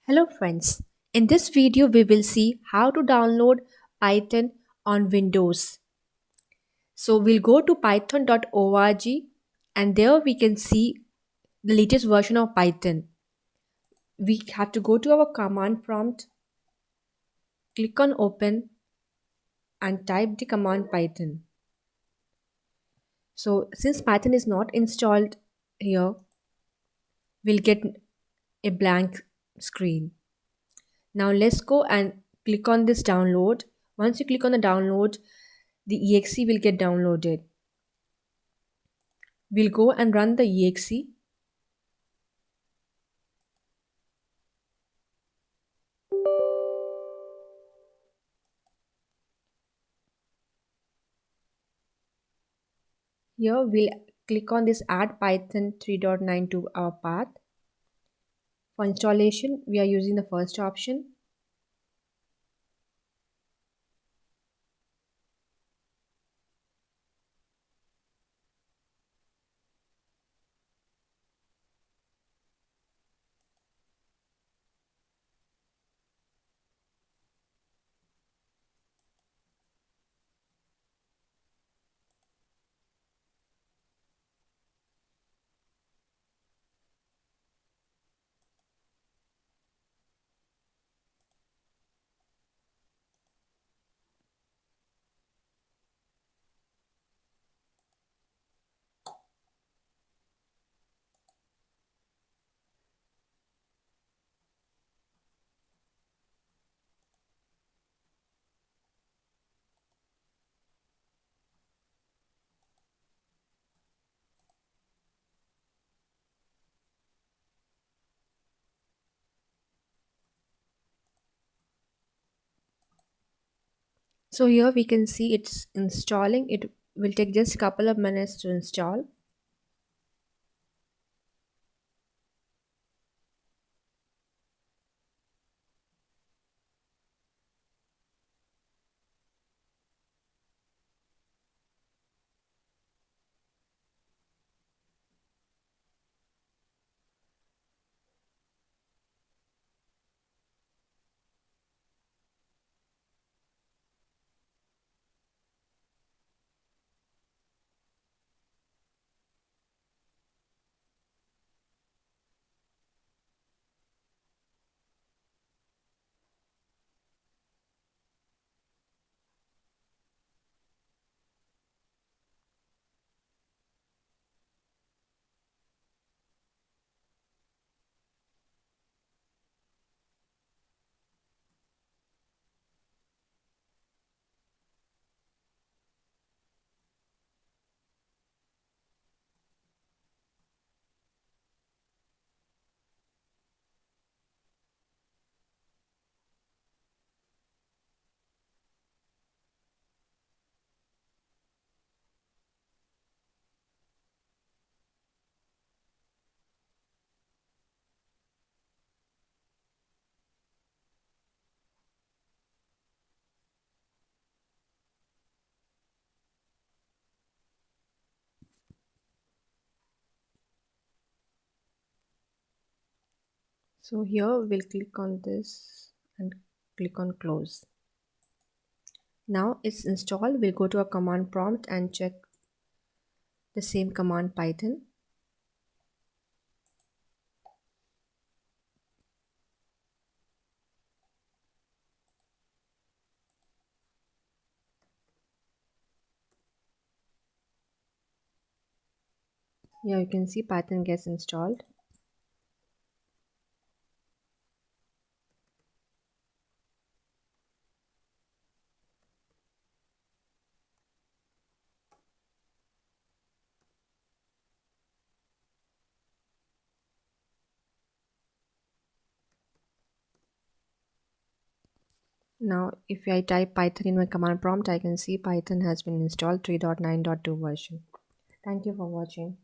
Hello friends, in this video we will see how to download Python on Windows. So we'll go to python.org and there we can see the latest version of Python. We have to go to our command prompt, click on open and type the command Python. So since Python is not installed here, we'll get a blank screen. Now let's go and click on this download. Once you click on the download, the exe will get downloaded. We'll go and run the exe. Here we'll click on this add python 3.9 to our path. For installation, we are using the first option. So here we can see it's installing. It will take just a couple of minutes to install. So here we'll click on this and click on close. Now it's installed. We'll go to a command prompt and check the same command Python. Here you can see Python gets installed. Now if I type Python in my command prompt, I can see Python has been installed 3.9.2 version. Thank you for watching.